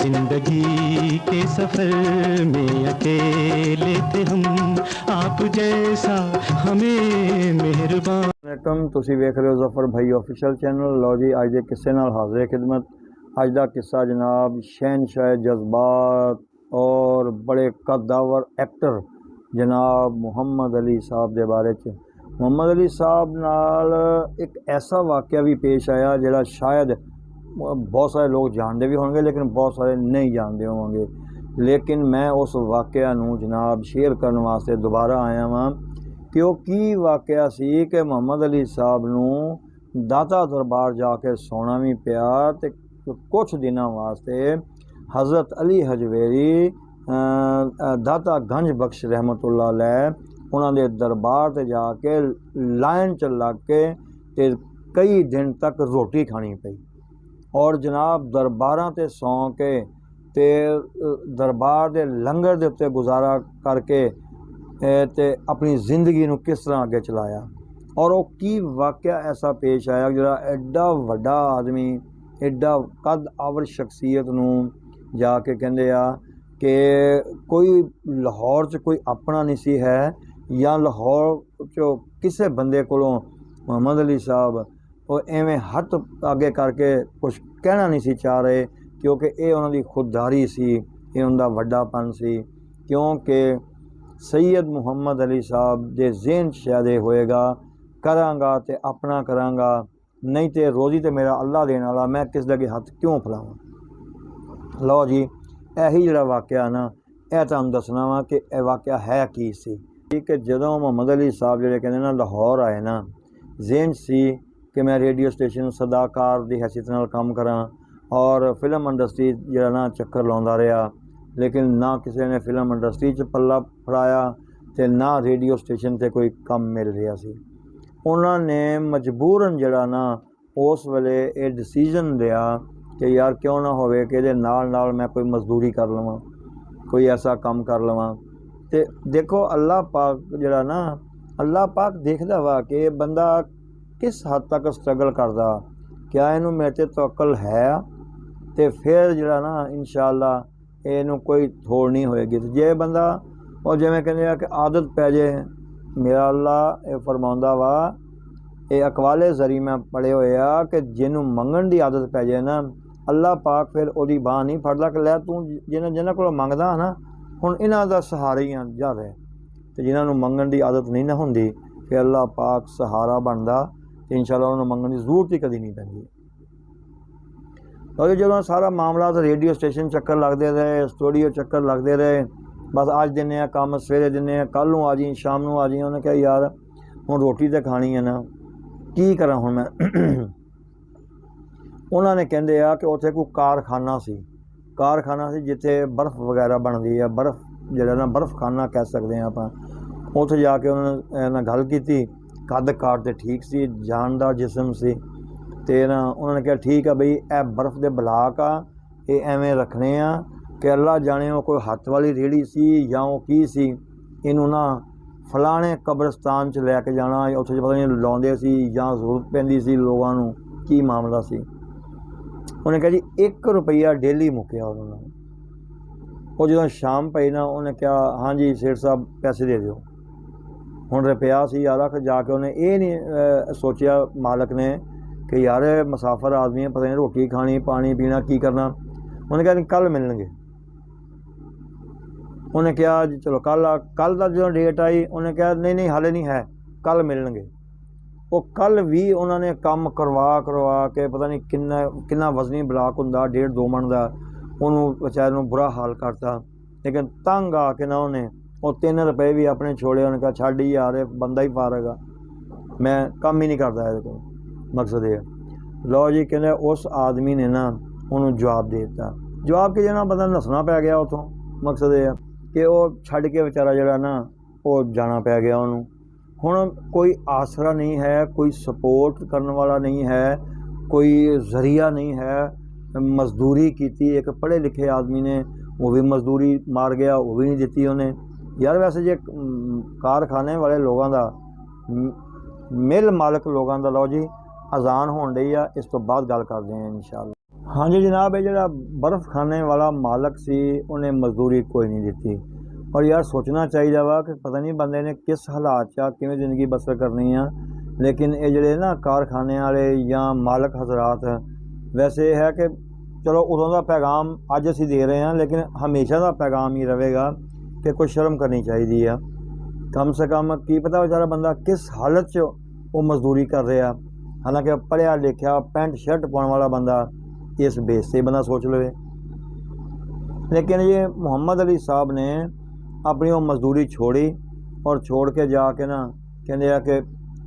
जिंदगी के सफर में अकेले थे हम, आप जैसा हमें मेहरबान। वालेकुम, तुसी वेख रहे हो ज़फर भाई ऑफिशियल चैनल। लो जी, अज के किस्से नाल हाज़िर खिदमत। अज का किस्सा जनाब शहनशाह जज्बात और बड़े कद्दावर एक्टर जनाब मुहम्मद अली साहब के बारे च। मुहम्मद अली साहब नाल एक ऐसा वाक़या भी पेश आया जिहड़ा शायद बहुत सारे लोग जानते भी होंगे लेकिन बहुत सारे नहीं जानते होंगे। लेकिन मैं उस वाक़या नूं जनाब शेयर करने वास्ते दोबारा आया वहाँ कि वो की वाक़या सी कि मुहम्मद अली साहब नूं दाता दरबार जाके सोना भी पिया ते कुछ दिनों वास्ते हज़रत अली हजवेरी दाता गंज बख्श रहमतुल्लाह अलैह उन्हां दे दरबार ते जाके लाइन च लग के ते कई दिन तक रोटी खानी पई और जनाब दरबारां ते सौ के ते दरबार दे लंगर दे उत्ते गुजारा करके ते अपनी ज़िंदगी नूं किस तरह अगे चलाया। और वो की वाक़या ऐसा पेश आया जिहड़ा एडा वड्डा आदमी एडा कद आवर शख्सियत नूं जाके कहंदे आ कि कोई लाहौर च कोई अपना नहीं सी है या लाहौर चो किसी बंदे कोलों मुहम्मद अली साहब वो एवें हथ आगे करके कुछ कहना नहीं सी चाह रहे क्योंकि ये उन्हां दी खुददारी सी, ये उनका वड्डापन सी। क्योंकि सैयद मुहम्मद अली साहब दे ज़हन शायद होएगा करांगा ते अपना करांगा, नहीं तो रोज़ी तो मेरा अल्लाह देने वाला, मैं किस लगे हथ क्यों फैलावां। लो जी, यही जिहड़ा वाक़या ना यह तुहानूं दसना वा कि यह वाक़या है की सी कि जदों मुहम्मद अली साहब जिहड़े कहंदे ना लाहौर आए ना, ज़हन सी कि मैं रेडियो स्टेशन सदाकार की हैसियत नाल काम करा और फिल्म इंडस्ट्री जिहड़ा ना चक्कर लाउंदा रहा, लेकिन ना किसी ने फिल्म इंडस्ट्री च पल्ला फड़ाया तो ना रेडियो स्टेशन ते कोई काम मिल रहा सी। उन्होंने मजबूरन जड़ा ना उस वेले ये डिसीजन लिया कि यार क्यों ना होवे कि इहदे नाल नाल मैं कोई मजदूरी कर लवां, कोई ऐसा काम कर लवां। ते देखो अल्लाह पाक जड़ा ना, अल्लाह पाक देखदा वा कि बंदा किस हद तक स्ट्रगल करदा, क्या इनू मेरे ते तवक्कल है, तो फिर जड़ा ना इंशाअल्लाह इनू कोई थोड़ नहीं होएगी। तो जे बंदा और जिवें कहंदे आ कि आदत पै जाए, मेरा अल्लाह फरमाउंदा वा, ये अकवाले जरी मैं पढ़े हुए आ कि जिन्हों मंगण की आदत पै जाए ना, अल्लाह पाक फिर ओदी बांह नहीं फड़दा कि लै तू जिन्हां कोलों मंगदा ना हुण इन्हां दा सहारा ही जा रहे। तो जिन्होंने मंगण की आदत नहीं ना हुंदी फिर अल्लाह पाक सहारा बनदा तो इंशाअल्लाह उन्होंने मंगण की जरूरत ही कभी नहीं पैंदी। और जो सारा मामला तो रेडियो स्टेशन चक्कर लगते रहे, स्टूडियो चक्कर लगते रहे, बस अज दिने काम सवेरे दिने कल नूं आ जी शाम नूं आ जी। उन्हें कहा यार हुण रोटी तो खानी है ना, की करा हुण मैं। उन्होंने कहते आ कि उत्थे कोई कारखाना सी जिथे बर्फ़ वगैरह बनती है, बर्फ़ जिहड़ा ना बर्फ़ खाना कह सकते हैं आपां। उत्थे जाके उन्होंने गल की, कद काट तो ठीक सी, जानदार जिसम सी, तो ना उन्होंने कहा ठीक है बई ए बर्फ़ के ब्लाक आ, ये एवें रखने आ कि अल्लाह जाने वो कोई हथ वाली रेहड़ी सी या वो की सी, इनू ना फलाने कब्रस्तान च लैके जाना, उत्थे पता नहीं लाउंदे सी या जरूरत पैंदी सी लोगों नूं, की मामला सी। उन्हें कहा जी 1 रुपया डेली मुक्या उन्होंने। वो जो शाम पई ना उन्हें कहा हाँ जी सेठ साहब पैसे दे दो। हुण रुपया सी यार जाके उन्हें ये नहीं सोचा मालक ने कि यार मुसाफर आदमी है, पता नहीं रोटी खानी पानी पीना की करना। उन्हें कहा कल मिलणगे। उन्हें कहा जी चलो कल का जो डेट आई उन्हें कहा नहीं हाले नहीं है, कल मिलणगे। वो कल भी उन्होंने काम करवा के पता नहीं किन्ना वजनी ब्लाक हुंदा 1.5-2 मन का, उन्होंने बेचारे नूं बुरा हाल करता। लेकिन तंग आके ना उन्हें वो 3 रुपए भी अपने छोड़े। उन्हें कहा छड्ड ही यार बंदा ही फारगा, मैं काम ही नहीं करता ये को। मकसद ये लो जी कहते उस आदमी ने ना उन्होंने जवाब दे दिता। जवाब के जना बंदा नसना पै गया उतों। मकसद ये कि वो छड्ड के बेचारा जड़ा ना वो जाना पै गया उन्होंने। हुण कोई आसरा नहीं है, कोई सपोर्ट करने वाला नहीं है, कोई जरिया नहीं है। मजदूरी की एक पढ़े लिखे आदमी ने, वो भी मजदूरी मार गया, वो भी नहीं दी उन्हें। यार वैसे जे कारखाने वाले लोगों का मिल मालक लोगों का लो जी अजान होण डई आ, इस तो बाद गल करते हैं इंशाअल्लाह। हाँ जी जनाब, ये जरा बर्फ़ खाने वाला मालक सी उन्हें मजदूरी कोई नहीं दिती। और यार सोचना चाहिए वा कि पता नहीं बंदे ने किस हालात च किवें ज़िंदगी बसर करनी आ। लेकिन ये जड़े ना कारखाने वाले या मालक हजरात, वैसे है कि चलो उदों का पैगाम अज असीं दे रहे हैं, लेकिन हमेशा का पैगाम ही रहेगा कि कोई शर्म करनी चाहिए आ। कम से कम की पता बेचारा बंदा किस हालत च वो मजदूरी कर रहा, हालांकि पढ़िया लिखिया पैंट शर्ट पाने वाला बंदा इस बेस से बंदा सोच लवे। लेकिन ये मोहम्मद अली साहब ने अपनी वो मजदूरी छोड़ी और छोड़ के जाके ना कहते हैं कि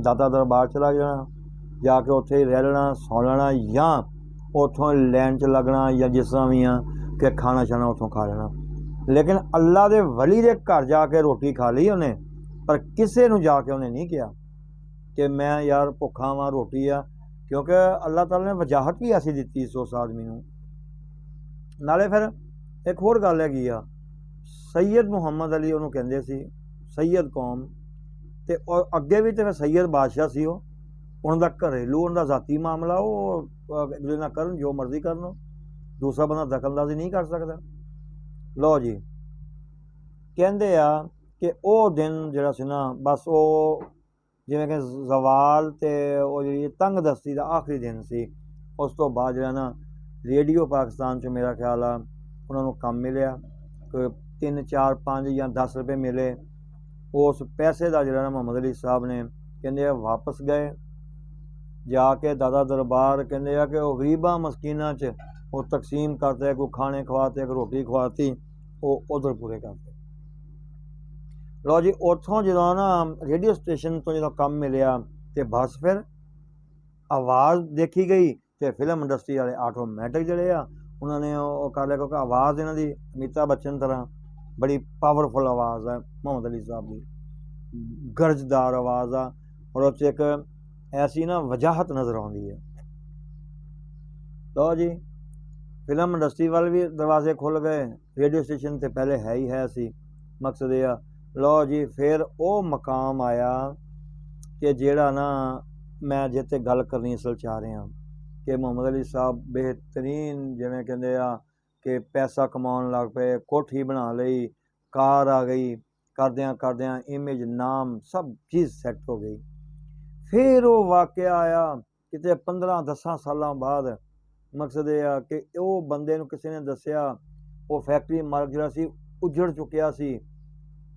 दाता दरबार चला जाना, जाके उत्थे ही रह लेना, सौ लेना, या उतों लैन च लगना, या जिस तरह भी आ कि खाना शाना उतों खा लेना। लेकिन अल्लाह दे वली दे घर जाके रोटी खा ली उन्हें, पर किसी नूं जाके उन्हें नहीं किया कि मैं यार भुखा वां रोटी आ, क्योंकि अल्लाह ताला ने वजाहत भी ऐसी दी उस आदमी नूं। नाले फिर एक होर गल हैगी आ, सैयद मुहम्मद अली उन्होंने कहते सी, सैयद कौम, ते और अगे भी तो फिर सैयद बादशाह सी। उन्होंने घरेलू उनका जाती मामला, वो एक दूसरे नाल करन जो मर्जी करन, दूसरा बंदा दखलअंदाजी नहीं कर सकता। लो जी कहते आ कि वो दिन जिहड़ा सी ना, बस वो जिवें कि जवाल ते वो जी तंग दस्ती का आखिरी दिन सी। उस तो बाद जिहड़ा ना रेडियो पाकिस्तान च मेरा ख्याल आ उन्होंने कम मिलिया, कोई 3 4 5 या 10 रुपए मिले। उस पैसे का जिहड़ा ना मोहम्मद अली साहब ने कहते वापस गए, जाके दादा दरबार कहते हैं कि वो गरीबा मस्कीना च वो तकसीम करते, कोई खाने खवाते, कोई रोटी खवाती, वो उधर पूरे करते। लो जी उतों जो ना रेडियो स्टेशन तो जो कम मिलिया, तो बस फिर आवाज़ देखी गई, तो फिल्म इंडस्ट्री वाले आटोमैटिक जड़े आ उन्होंने वो कर लिया, क्योंकि आवाज़ इन्हों की अमिताभ बच्चन तरह बड़ी पावरफुल आवाज़ है मोहम्मद अली साहब की, गर्जदार आवाज़ आ, और उस एक ऐसी ना वजाहत नज़र आती है। तो जी फिल्म इंडस्ट्री वाले भी दरवाजे खुल गए, रेडियो स्टेशन तो पहले है ही है सी। मकसद यह लो जी फिर वो मकाम आया कि जेड़ा ना मैं जिते गल करनी असल चाह रहा कि मोहम्मद अली साहब बेहतरीन जिवें कहते आ कि पैसा कमाउण लग पे, कोठी बना लई, कार आ गई, करद्या करद्या इमेज नाम सब चीज़ सैट हो गई। फिर वो वाकया आया किते 15-10 साल बाद। मकसद यह आ कि वो बंदे नूं किसी ने दसिया वो फैक्ट्री मालक जिहड़ा सी उजड़ चुकिया सी,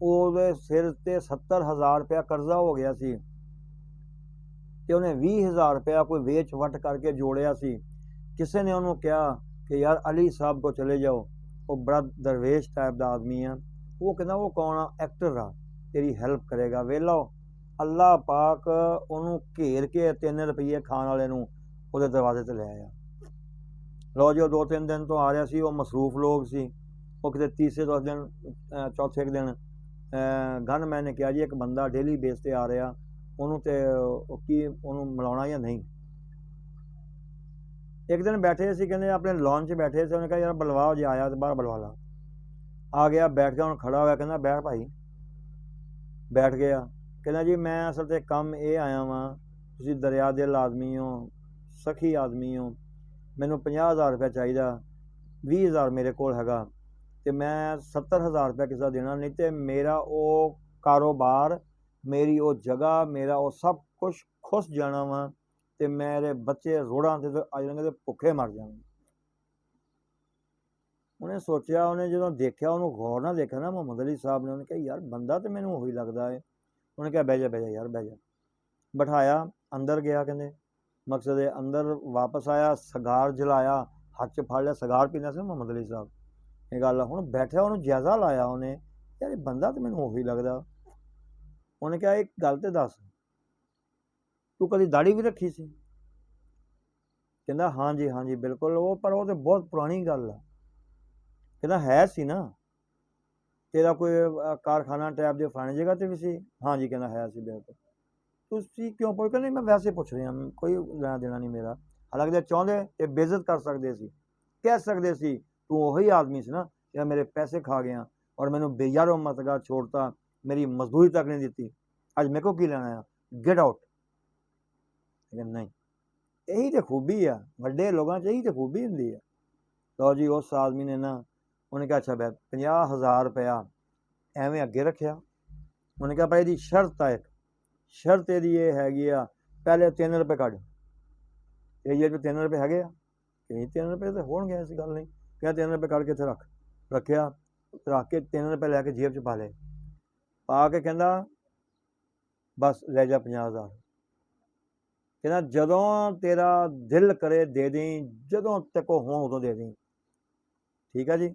ਉਹਦੇ सिर ते 70,000 रुपया कर्जा हो गया सी, ਤੇ ਉਹਨੇ 20,000 रुपया कोई वेच वट करके जोड़िया सी। किसी ने उन्होंने कहा कि यार अली साहब को चले जाओ, वो बड़ा दरवेश टाइप का आदमी है। वो कहना वो कौन आ, एक्टर आ, तेरी हेल्प करेगा। वेला अल्लाह पाक उन्होंने घेर के 3 रुपये खाण वाले नूं ਉਹਦੇ दरवाजे ते ले आया। लो जी 2-3 दिन तो आ रहा सी, वो मसरूफ लोग सी। वो किते तीसरे दिन चौथे दिन गनमैन ने कहा जी एक बंदा डेली बेस ते आ रहा, उन्होंने तो की उन्होंने मिलाना या नहीं। एक दिन बैठे सी, कहते अपने लॉन च बैठे थे, उन्हें कहा यार बुलवाओ जी, आया तो बाहर बुलवा ला। आ गया, बैठ गया, उन्हें खड़ा होया, कहना बैठ भाई। बैठ गया, कहना जी मैं असल ते कम ये आया वां, तुसीं दरिया दिल आदमी हो, सखी आदमी हो, मैनू 50,000 रुपया चाहिए, 20,000 मेरे कोल हैगा, तो मैं 70,000 रुपया किसी का देना, नहीं तो मेरा वो कारोबार, मेरी वो जगह, मेरा वो सब कुछ खुस जाना वा, तो मेरे बच्चे रोड़ा से तो आ जाएंगे, तो भुखे मर जाएंगे। उन्हें सोचा, उन्हें जो देखा, उन्होंने गौर ना देखा ना मोहम्मद अली साहब ने, उन्हें कहा यार बंदा तो मैनू वही लगता है। उन्हें कहा बह जा यार बह जा। बिठाया, अंदर गया, कहते मकसद है अंदर वापस आया, सगार जलाया, हाथ च फड़ लिया, सगार पीना से मोहम्मद अली साहब। ये गल हूँ बैठा, उन्होंने जायजा लाया, उन्हें यार बंदा तो मैनू वही लगता। उन्हें कहा एक गल तो दस, तू कभी दाढ़ी भी रखी सी? कहना हाँ जी बिल्कुल, वो पर वो तो बहुत पुरानी गल है। कहना है सी ना, तेरा कोई कारखाना टाइप के फलानी जगह तो भी सी? हाँ जी, कहना है सी बिल्कुल। तुसी क्यों पुछ? नहीं मैं वैसे पुछ रहा, कोई लेना देना नहीं मेरा। हालांकि चाहते तो बेइज्जत कर सकते सी, कह सकते सी तू वही आदमी से ना या मेरे पैसे खा गया और मैंने बेयारो मतगा छोड़ता, मेरी मजदूरी तक नहीं दी, अज मेरे को की लेना है, गेट आउट। लेकिन नहीं, ਇਹੀ ਤੇ ਖੂਬੀ ਆ, ਵੱਡੇ ਲੋਕਾਂ 'ਚ ਇਹੀ ਤੇ ਖੂਬੀ ਹੁੰਦੀ ਆ। ਲਓ ਜੀ, ਉਸ ਆਦਮੀ ਨੇ ਨਾ, ਉਹਨੇ ਕਿਹਾ ਅੱਛਾ ਬੈ 50,000 ਰੁਪਇਆ ਐਵੇਂ ਅੱਗੇ ਰੱਖਿਆ। ਉਹਨੇ ਕਿਹਾ ਭਾਈ ਇਹਦੀ ਸ਼ਰਤ ਆ, ਇੱਕ ਸ਼ਰਤ ਇਹਦੀ ਇਹ ਹੈਗੀ ਆ, ਪਹਿਲੇ 3 ਰੁਪਏ ਕੱਢ। ਇਹ ਜੇ 3 ਰੁਪਏ ਹੈਗੇ ਆ ਕਿ ਨਹੀਂ? 3 ਰੁਪਏ ਤਾਂ ਹੋਣਗੇ, ਐਸੀ ਗੱਲ ਨਹੀਂ। ਕਿਹਾ 3 ਰੁਪਏ ਕੱਢ ਕੇ ਇੱਥੇ ਰੱਖਿਆ, ਰੱਖ ਕੇ 3 ਰੁਪਏ ਲੈ ਕੇ ਜੇਬ 'ਚ ਪਾ ਲਏ। ਪਾ ਕੇ ਕਹਿੰਦਾ ਬਸ ਲੈ ਜਾ 50,000। ਕਹਿੰਦਾ ਜਦੋਂ ਤੇਰਾ ਦਿਲ ਕਰੇ ਦੇ ਦੇਈਂ, ਜਦੋਂ ਤੇ ਕੋ ਹੋਣ ਉਦੋਂ ਦੇ ਦੇਈਂ। ਠੀਕ ਆ ਜੀ।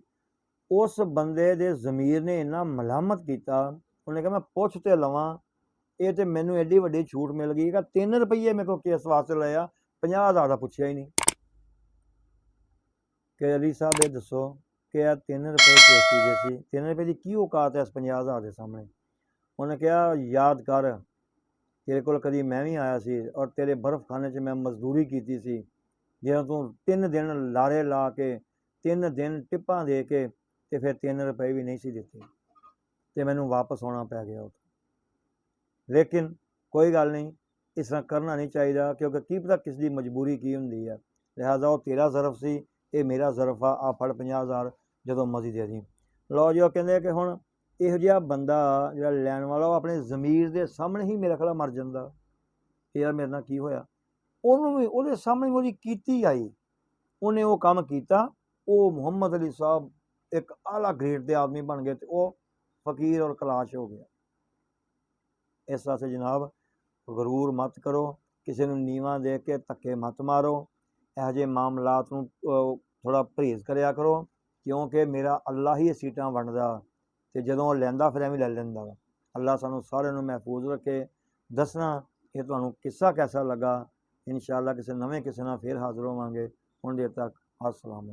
ਉਸ ਬੰਦੇ ਦੇ ਜ਼ਮੀਰ ਨੇ ਇੰਨਾ ਮਲਾਮਤ ਕੀਤਾ, ਉਹਨੇ ਕਿਹਾ ਮੈਂ ਪੁੱਛ ਤੇ ਲਵਾਂ, ਇਹ ਤੇ ਮੈਨੂੰ ਐਡੀ ਵੱਡੀ ਛੂਟ ਮਿਲ ਗਈ ਕਿ 3 ਰੁਪਈਏ ਮੇਰੇ ਕੋਲ ਕਿਸ ਵਾਸਤੇ ਲਿਆ, 50,000 ਦਾ ਪੁੱਛਿਆ ਹੀ ਨਹੀਂ। ਕਿ ਅਲੀ ਸਾਹਿਬ ਇਹ ਦੱਸੋ ਕਿ ਇਹ 3 ਰੁਪਏ ਕਿਸ ਚੀਜ਼ ਦੇ ਸੀ? 3 ਰੁਪਏ ਦੀ ਕੀ ਔਕਾਤ ਹੈ ਇਸ 50,000 ਦੇ ਸਾਹਮਣੇ? ਉਹਨੇ ਕਿਹਾ ਯਾਦ ਕਰ, ਤੇਰੇ ਕੋਲ ਕਦੀ ਮੈਂ ਵੀ ਆਇਆ ਸੀ ਔਰ ਤੇਰੇ ਬਰਫ਼ਖਾਨੇ 'ਚ ਮੈਂ ਮਜ਼ਦੂਰੀ ਕੀਤੀ ਸੀ, ਜਦੋਂ ਤੂੰ 3 ਦਿਨ ਲਾਰੇ ਲਾ ਕੇ 3 ਦਿਨ ਟਿੱਪਾਂ ਦੇ ਕੇ ਤੇ ਫਿਰ 3 ਰੁਪਏ ਵੀ ਨਹੀਂ ਸੀ ਦਿੱਤੇ ਤੇ ਮੈਨੂੰ ਵਾਪਸ ਆਉਣਾ ਪੈ ਗਿਆ ਉੱਥੇ। ਲੇਕਿਨ ਕੋਈ ਗੱਲ ਨਹੀਂ, ਇਸ ਤਰ੍ਹਾਂ ਕਰਨਾ ਨਹੀਂ ਚਾਹੀਦਾ, ਕਿਉਂਕਿ ਕੀ ਪਤਾ ਕਿਸ ਦੀ ਮਜਬੂਰੀ ਕੀ ਹੁੰਦੀ ਹੈ। ਲਿਹਾਜ਼ਾ ਉਹ ਤੇਰਾ ਜ਼ਰਫ ਸੀ, ਇਹ ਮੇਰਾ ਜ਼ਰਫ ਆ ਫੜ 50,000 ਜਦੋਂ ਮਰਜ਼ੀ ਦੇ ਦੀ। ਲਓ ਜੀ, ਉਹ ਕਹਿੰਦੇ ਕਿ ਹੁਣ ਇਹੋ ਜਿਹਾ ਬੰਦਾ ਜਿਹੜਾ ਲੈਣ ਵਾਲਾ, ਉਹ ਆਪਣੇ ਜ਼ਮੀਰ ਦੇ ਸਾਹਮਣੇ ਹੀ ਮੇਰਾ ਖਿਆਲ ਮਰ ਜਾਂਦਾ। ਯਾਰ ਮੇਰੇ ਨਾਲ ਕੀ ਹੋਇਆ? ਉਹਨੂੰ ਵੀ ਉਹਦੇ ਸਾਹਮਣੇ ਉਹਦੀ ਕੀਤੀ ਆਈ, ਉਹਨੇ ਉਹ ਕੰਮ ਕੀਤਾ। ਉਹ ਮੁਹੰਮਦ ਅਲੀ ਸਾਹਿਬ ਇੱਕ ਆਲਾ ਗ੍ਰੇਡ ਦੇ ਆਦਮੀ ਬਣ ਗਏ ਤੇ ਉਹ ਫਕੀਰ ਔਰ ਕਲਾਸ਼ ਹੋ ਗਿਆ। ਇਸ ਵਾਸਤੇ ਜਨਾਬ ਗਰੂਰ ਮਤ ਕਰੋ, ਕਿਸੇ ਨੂੰ ਨੀਵਾਂ ਦੇ ਕੇ ਧੱਕੇ ਮਤ ਮਾਰੋ। ਇਹੋ ਜਿਹੇ ਮਾਮਲਾਤ ਨੂੰ ਥੋੜ੍ਹਾ ਪਰਹੇਜ਼ ਕਰਿਆ ਕਰੋ, ਕਿਉਂਕਿ ਮੇਰਾ ਅੱਲਾ ਹੀ ਇਹ ਸੀਟਾਂ ਵੰਡਦਾ ਤੇ ਜਦੋਂ ਉਹ ਲੈਂਦਾ ਫਿਰ ਐਵੇਂ ਲੈ ਲੈਂਦਾ ਵਾ। ਅੱਲਾ ਸਾਨੂੰ ਸਾਰਿਆਂ ਨੂੰ ਮਹਿਫੂਜ਼ ਰੱਖੇ। ਦੱਸਣਾ ਕਿ ਤੁਹਾਨੂੰ ਕਿੱਸਾ ਕੈਸਾ ਲੱਗਾ। ਇਨਸ਼ਾ ਅੱਲਾ ਕਿਸੇ ਨਵੇਂ ਕਿਸੇ ਨਾਲ ਫਿਰ ਹਾਜ਼ਰ ਹੋਵਾਂਗੇ। ਹੁਣ ਦੇਰ ਤੱਕ ਅਸਲਾਮ।